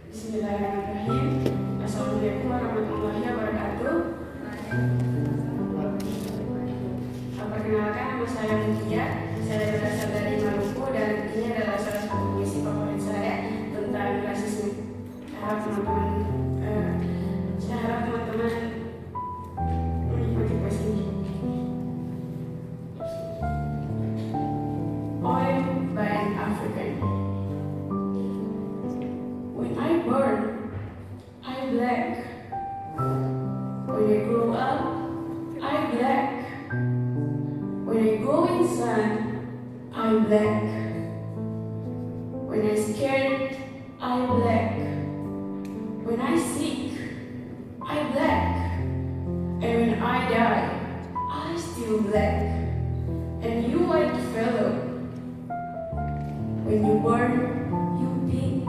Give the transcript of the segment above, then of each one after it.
Bismillahirrahmanirrahim. Assalamualaikum warahmatullahi wabarakatuh. Perkenalkan, nama saya Mutia. Saya berasal dari Maluku dan ini adalah salah satu puisi favorit saya tentang rasisme. Saya harap teman-teman menikmati puisi ini. Oil by an African. When I born, I black. When I grow up, I black. When I go in sun, I black. When I scared, I black. When I sick, I black. And when I die, I still black. And you white fellow, when you born, you pink.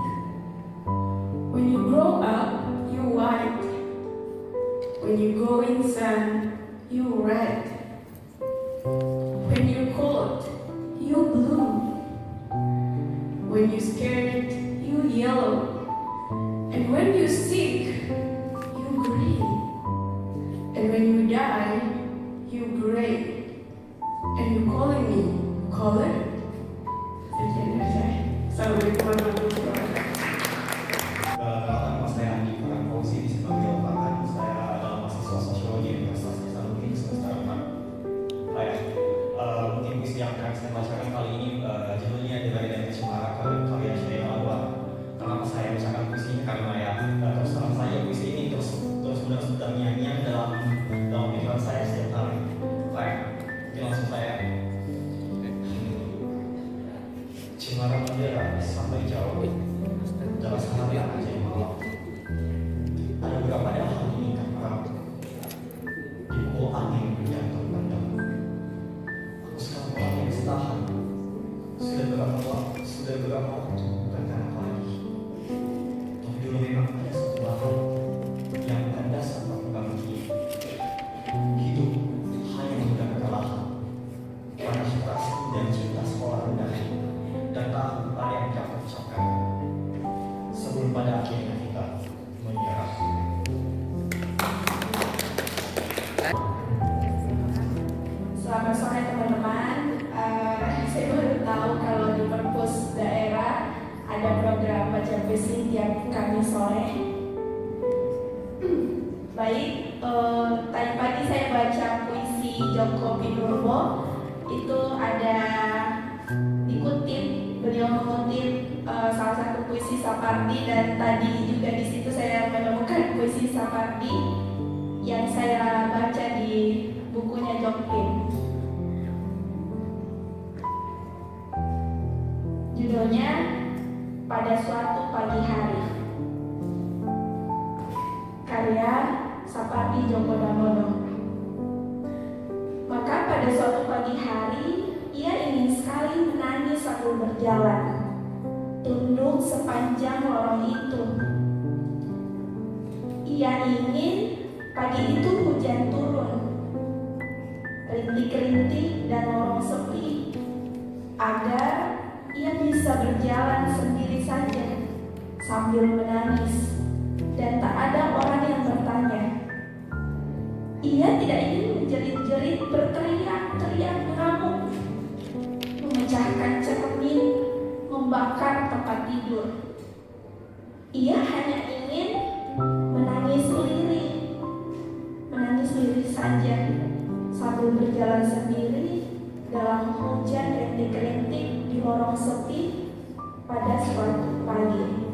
When you grow up, you white. When you go in sun, you red. When you're cold, you blue. When you're scared, you yellow. And when you're sick, you green. And when you die, you gray. And you calling me color? Sekian dari saya. Assalamualaikum warahmatullahi wabarakatuh. Nama saya Andi Farhan Fauzi, dipanggil Farhan. Saya adalah mahasiswa sosiologi Universitas Hasanuddin semester 4. Baik, mungkin puisi yang akan saya bacakan kali ini judulnya Dari Daerah Cemara karya Syahir Anwar. Kenapa saya bacakan puisi ini? Karena ya terus terang saya puisi ini terus menerus terngiang-ngiang dalam pikiran saya setiap hari. Baik, mungkin langsung saya. Cemara mendera sampai jauh dalam sehari aja malam. Ada beberapa dahan ini kan perahu dipukul angin dan terpendam. Aku sekarang orang yang setahan. Sudah berapa waktu bukan anak lagi. Tapi dulu memang ada satu lahan yang kandas tanpa berbagi. Hidup hanya mudah kekalahan. Pada keras dan cinta sekolah rendah dan tahu pada yang dapat ucapkan sebelum pada akhirnya kita menyerah. Selamat sore teman-teman. Saya baru tahu kalau di perpus daerah ada program baca puisi tiap Kamis sore. Baik, tadi pagi saya baca puisi Djoko Pindurbo. Itu ada dikutip, beliau mengutip salah satu puisi Sapardi, dan tadi juga di situ saya menemukan puisi Sapardi yang saya baca di bukunya Jokpin. Judulnya Pada Suatu Pagi Hari, karya Sapardi Djoko Damono. Maka pada suatu pagi hari ia ingin sekali menangis sambil berjalan, tunduk sepanjang lorong itu. Ia ingin pagi itu hujan turun, rintik-rintik dan lorong sepi, agar ia bisa berjalan sendiri saja sambil menangis dan tak ada orang yang bertanya. Ia tidak ingin menjerit-jerit, berteriak-teriak, mengamuk, memecahkan cermin, membakar tempat tidur. Ia hanya ingin menangis lirih saja sambil berjalan sendiri dalam hujan rintik-rintik di lorong sepi pada suatu pagi.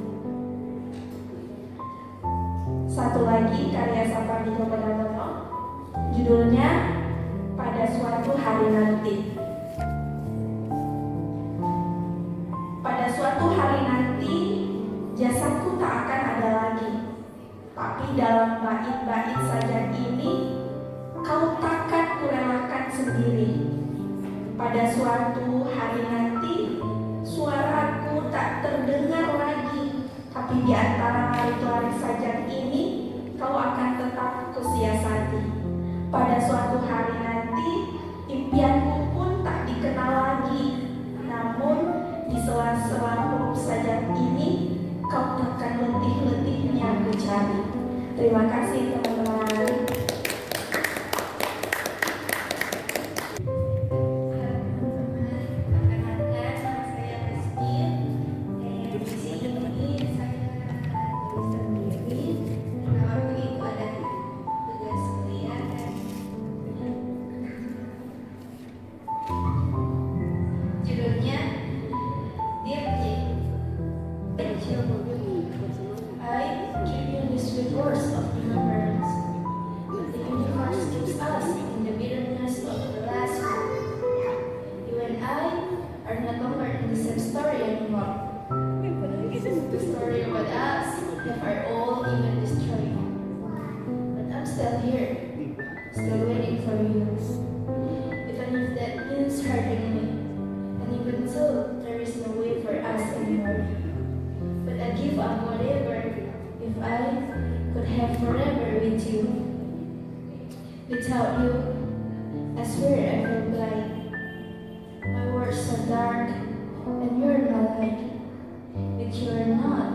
Satu lagi karya Sapardi Djoko Damono, judulnya Pada Suatu Hari Nanti. Pada suatu hari nanti, jasadku tak akan ada lagi. Tapi dalam bait-bait sajak ini, kau takkan kurelakan sendiri. Pada suatu hari nanti, suaraku tak terdengar lagi. Tapi di antara larik-larik sajak ini, kau akan tetap kusiasati. Pada suatu hari nanti, impianku pun tak dikenal lagi. Namun di sela-sela huruf sajak ini, kau takkan letih Terima kasih teman-teman. I give you these sweet words of remembrance. The universe keeps us in the bitterness of the last hope. You and I are no longer in the same story anymore. The story about us have our all even destroyed. But I'm still here, still waiting for you. Even if that means hurting me, and even so, there is no way for us anymore. But I'd give up whatever if I could have forever with you. Without you, I swear I feel blind. My words are dark, and you're my light. But you are not.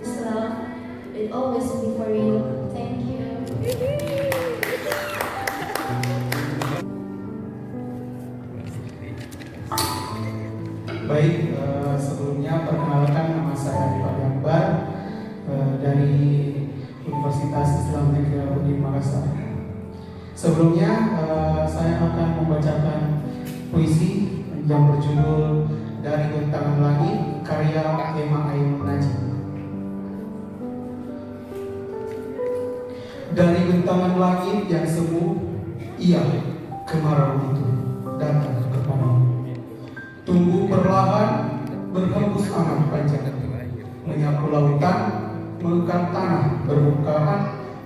This love will always be for you. Thank you. Baik, sebelumnya perkenalkan nama saya Rifat Akbar dari Universitas Islam Negeri Al-Udin Makassar. Sebelumnya saya akan membacakan puisi yang berjudul Dari Bentangan Langit karya Emma Ainun Najib. Dari bentangan langit yang semu, iya kemarau itu datang kepadamu. Tumbuh perlahan, berhembus aman panjang, menyapu lautan, mengekar tanah, berbongkahan,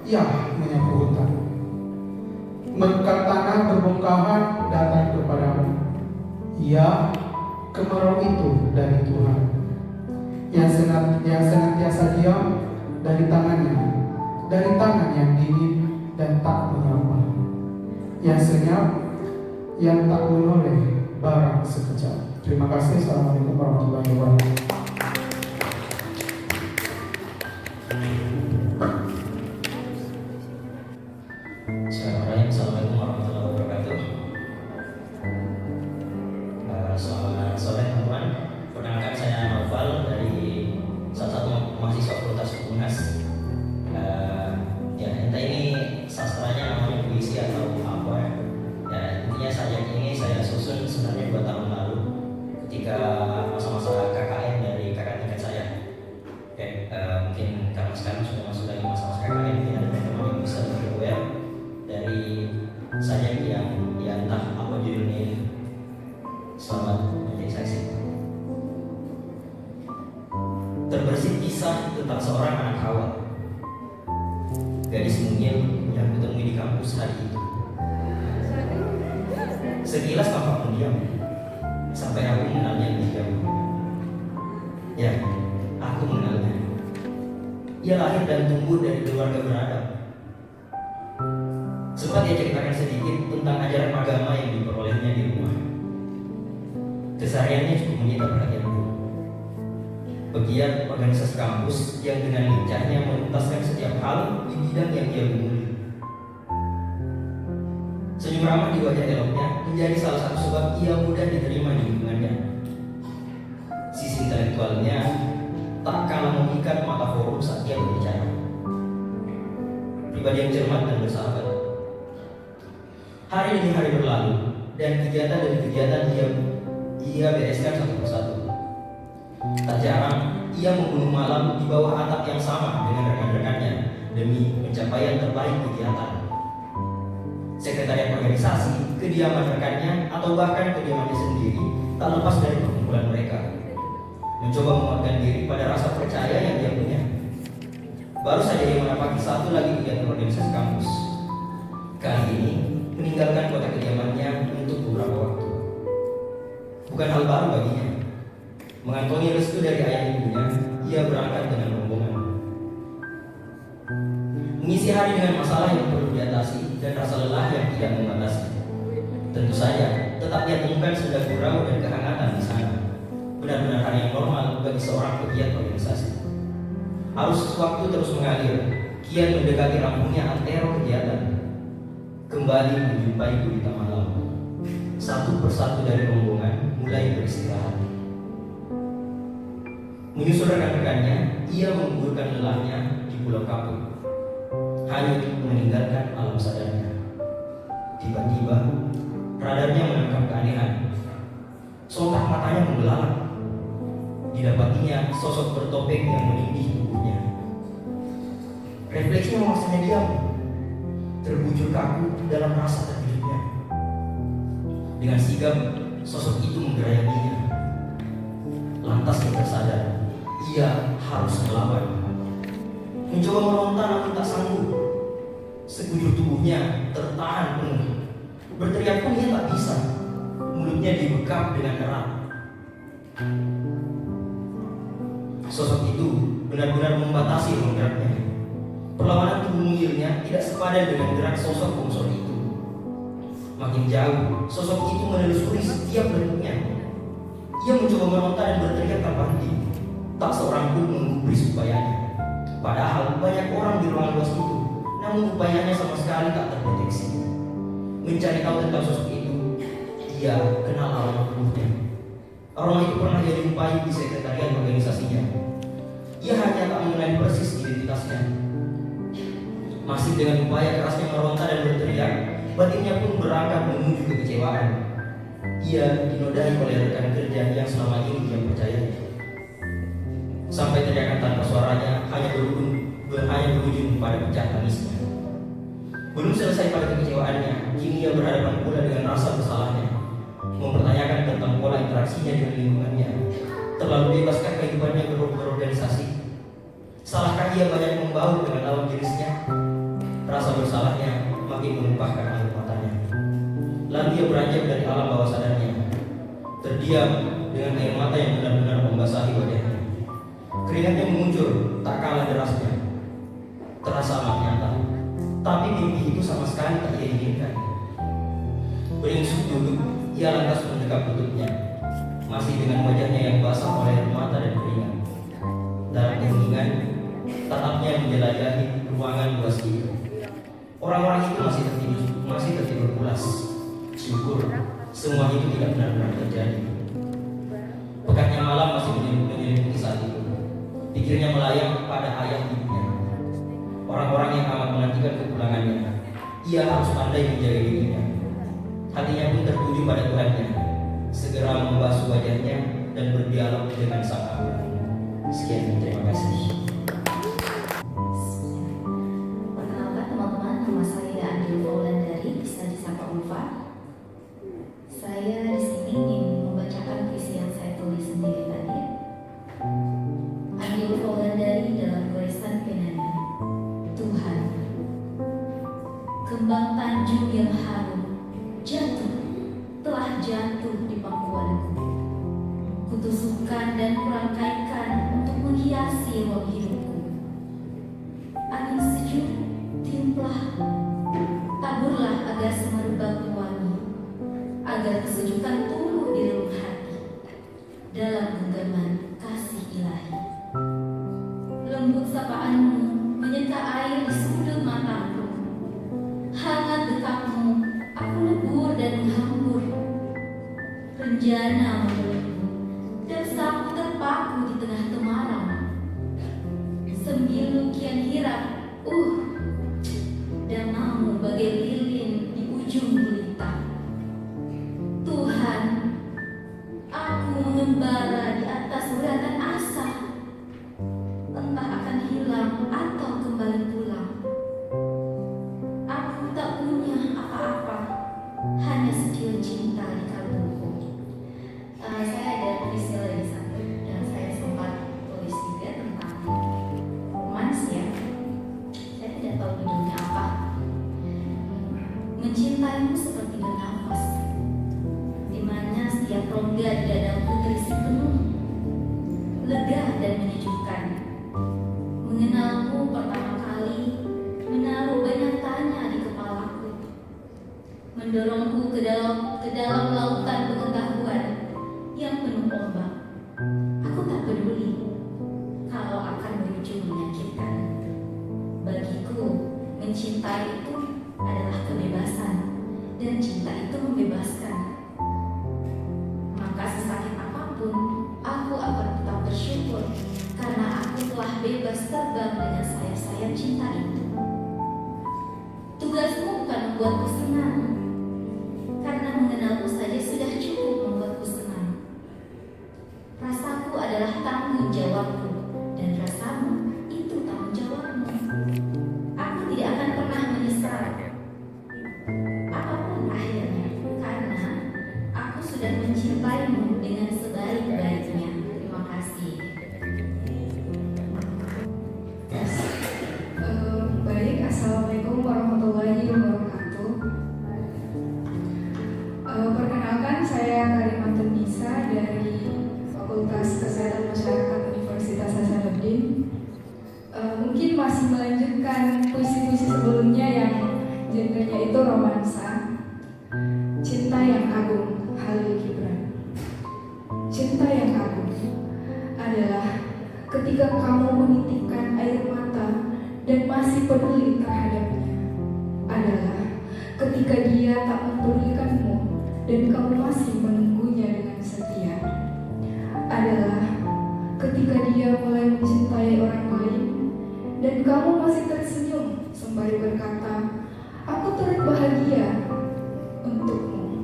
ya menyapu hutan. Mengekar tanah berbongkahan datang kepadamu, ya kemarau itu dari Tuhan, yang senantiasa diam dari tangan yang dingin dan tak menyapa, yang senyap, yang tak menoleh barang sekejap. Terima kasih. Assalamualaikum warahmatullahi wabarakatuh. Assalamualaikum warahmatullahi wabarakatuh. Selamat sore teman-teman. Perkenalkan saya Noval dari salah satu mahasiswa Fakultas Humas. Entah ini sastranya namanya puisi atau apa. Ya, intinya sajak ini saya susun sebenarnya 2 tahun lalu ketika masa-masa KKN dari kakak tingkat saya. Mungkin karena sekarang sudah masuk lagi masa-masa KKN, mungkin ada teman-teman yang bisa lebih aware dari sajak yang entah apa judulnya ini. Selamat menjadi saksi. Terbersit kisah tentang seorang anak Hawa, gadis mungil yang kutemui di kampus hari itu. Sekilas tampak pendiam, sampai aku mengenalnya lebih jauh. Ya, aku mengenalnya. Ia lahir dan tumbuh dari keluarga beradab. Sempat ia ceritakan sedikit tentang ajaran agama yang diperolehnya di rumah. Kesehariannya cukup menyita perhatianku. Pegiat organisasi kampus yang dengan lincahnya menuntaskan setiap hal di bidang yang ia gumuli. Senyum ramah di wajah eloknya menjadi salah satu sebab ia mudah diterima di lingkungannya. Sisi intelektualnya tak kalah memikat mata forum saat ia berbicara. Pribadi yang cermat dan bersahabat. Hari demi hari berlalu dan kegiatan demi kegiatan ia bereskan satu persatu. Tak jarang ia membunuh malam di bawah atap yang sama dengan rekan-rekannya demi pencapaian terbaik kegiatan. Sekretariat organisasi, kediaman rekannya, atau bahkan kediamannya sendiri tak lepas dari perkumpulan mereka. Mencoba menguatkan diri pada rasa percaya yang dia punya. Baru saja dia menapaki satu lagi kegiatan organisasi kampus. Kali ini meninggalkan kota kediamannya untuk beberapa waktu. Bukan hal baru baginya. Mengantongi restu dari ayah ibunya, ia berangkat dengan rombongan. Mengisi hari dengan masalah yang perlu diatasi dan rasa lelah yang tidak membatasi. Tentu saja, tetap ia temukan senda gurau dan kehangatan di sana. Benar-benar hari yang normal bagi seorang pegiat organisasi. Arus waktu terus mengalir. kian mendekati rampungnya antero kegiatan, kembali menjumpai gurita malam. Satu persatu dari rombongan mulai beristirahat. Menyusul rekan-rekannya, ia menguburkan lelahnya di pulau kapur, hanya untuk meninggalkan alam sadarnya. Tiba-tiba, radarnya menangkap keanehan. Sontak matanya membelalak. Didapatinya sosok bertopeng yang menindih tubuhnya. Refleksinya memaksanya diam, terbujur kaku dalam rasa terkejutnya. Dengan sigap, sosok itu menggerayanginya. Lantas ia tersadar, ia harus melawan. Mencoba meronta namun tak sanggup. Sekujur tubuhnya tertahan penuh. Berteriak pun ia tak bisa. Mulutnya dibekap dengan erat. Sosok itu benar-benar membatasi ruang geraknya. Perlawanan tubuh mungilnya tidak sepadan dengan gerak sosok bongsor itu. Makin jauh, sosok itu menelusuri setiap bentuknya. Ia mencoba meronta dan berteriak tak berhenti. Tak seorang pun menggubris upayanya. Padahal banyak orang di ruangan luas itu, namun upayanya sama sekali tak terdeteksi. Mencari tahu tentang sosok itu, ia kenal aroma tubuhnya. Aroma itu pernah ia jumpai di sekretariat organisasinya. Ia hanya tak mengenali persis identitasnya. Masih dengan upaya kerasnya meronta dan berteriak, batinnya pun berangkat menuju kekecewaan. Ia dinodai oleh rekan kerja yang selama ini ia percayai. Sampai teriakan tanpa suaranya hanya berujung pada pecah tangisnya. Belum selesai pada kekecewaannya, kini ia berhadapan pula dengan rasa bersalahnya. Mempertanyakan tentang pola interaksinya dengan lingkungannya. Terlalu bebaskah kehidupannya berorganisasi? Salahkah ia banyak membaur dengan lawan jenisnya? Rasa bersalahnya makin menumpahkan air matanya. Lalu ia beranjak dari alam bawah sadarnya, terdiam dengan air mata yang benar-benar membasahi wajahnya. Keringatnya mengucur, tak kalah derasnya. Terasa amat nyata, tapi mimpi itu sama sekali tak ia inginkan. Beringsut duduk, ia lantas mendekap lututnya, masih dengan wajahnya yang basah oleh air mata dan keringat. Dalam keheningan, tatapnya menjelajahi ruangan luas itu. Orang-orang itu masih tertidur pulas. Syukur, semua itu tidak benar-benar terjadi. Pekatnya malam masih menyelimuti saat itu. Pikirnya melayang pada ayah ibunya, orang-orang yang amat menantikan kepulangannya. Ia harus pandai menjaga dirinya. Hatinya pun tertuju pada Tuhannya. Segera membasuh wajahnya dan berdialog dengan Sang Agung. Sekian, terima kasih. Perkenalkan teman-teman, nama saya Andil Faulandari, bisa disapa Ulfa. Saya di sini ingin membacakan puisi yang saya tulis sendiri tadi. Andil Faulandari dalam garisan penanya. Tuhan, kembang tanjung yang harum telah jatuh di pangkuanku. Kutusukkan dan kurangkaikan untuk menghiasi ruang hidupku. Angin sejuk timplah, taburlah agar semerbak wangi, agar kesejukan tumbuh di relung hati dalam genggaman kasih ilahi. Lembut sapaanmu menyentuh air di sudut mataku. Hangat dekapmu, aku lebur dan menghambur. Renjana membelenggu dan sapu terpaku di tengah temaram. Sembilu kian hirap, damamu bagai lilin di ujung gulita. Tuhan, aku mengembara di atas guratan asa, entah akan hilang atau kembali pulang. Aku tak punya apa-apa, hanya sekian cinta di kalbuku. Saya ada puisi lagi satu, dan saya sempat tulis juga tentang romans ya. Saya tidak tahu judulnya apa. Mencintaimu seperti bernafas, di mana setiap rongga di dadaku terisi penuh, lega dan menyejukkan. Mengenalmu pertama kali menaruh banyak tanya di kepalaku, mendorongku ke dalam lautan pengetahuan yang penuh ombak. Aku tak peduli kalau akan berujung menyakitkan. Bagiku mencintai itu adalah kebebasan, dan cinta itu membebaskan. Maka sesakit apapun, aku akan tetap bersyukur karena aku telah bebas terbang dengan sayap-sayap cinta itu. Tugasmu bukan membuatku senang, karena mengenalku saja sudah cukup membuatku senang. Rasaku adalah tanggung jawabku, dan rasamu itu tanggung jawabmu. Aku tidak akan pernah menyesal apapun akhirnya, karena aku sudah mencintaimu dengan sebaik-baiknya. Terima kasih. Baik, Assalamualaikum warahmatullahi wabarakatuh. Perkenalkan, saya Karimatun Nisa dari Fakultas Kesehatan Masyarakat Universitas Hasanuddin. Mungkin masih melanjutkan puisi-puisi sebelumnya yang genrenya itu romansa. Cinta yang agung, Khalil Gibran. Cinta yang agung adalah ketika kamu menitikkan air mata dan masih peduli terhadapnya. Adalah ketika dia tak mempedulikanmu dan kamu masih menunggunya dengan setia. Adalah ketika dia mulai mencintai orang lain dan kamu masih tersenyum sembari berkata, "Aku turut bahagia untukmu."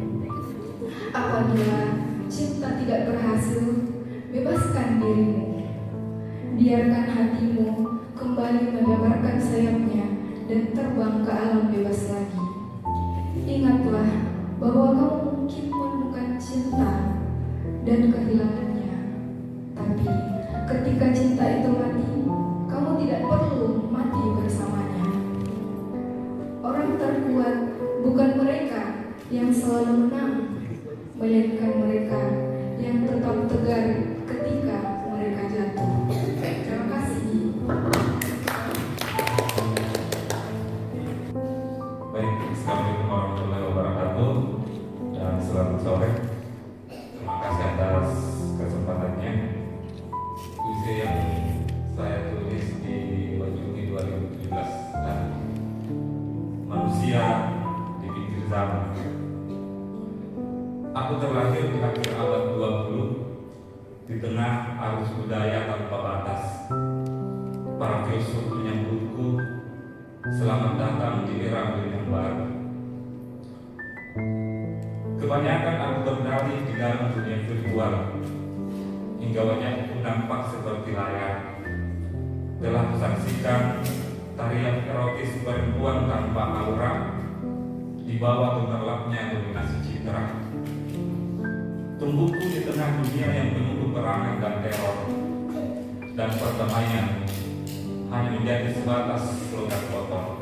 Apabila cinta tidak berhasil, bebaskan dirimu. Biarkan hatimu kembali melebarkan sayapnya dan terbang ke alam bebas lagi. Ingatlah bahwa kamu mungkin menemukan cinta dan kehilangannya. Tapi ketika cinta itu mati, kamu tidak perlu mati bersamanya. Orang terkuat bukan mereka yang selalu menang, melainkan mereka yang tetap tegar ketika mereka jatuh. Terima kasih. Baik, Assalamualaikum warahmatullahi wabarakatuh dan selamat sore. Terima kasih atas kesempatannya. Puisi yang saya tulis di Juni 2017 dan manusia di pinggir zaman. Aku terlahir di akhir abad 20 di tengah arus budaya tanpa batas. Para filsuf menyambutku, selamat datang di era yang baru. Kebanyakan aku berdalih di dalam dunia virtual, hingga wajahku nampak seperti layar. Telah kusaksikan tarian erotis perempuan tanpa aura di bawah gemerlapnya dominasi citra. Tumbuhku di tengah dunia yang penuh peperangan dan teror, dan perdamaian hanya menjadi sebatas slogan kotor.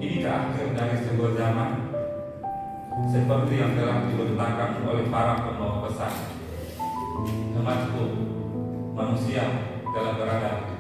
Inikah akhir dari sebuah zaman seperti yang telah dibentangkan oleh para pembawa pesan? Hematku, manusia telah berada di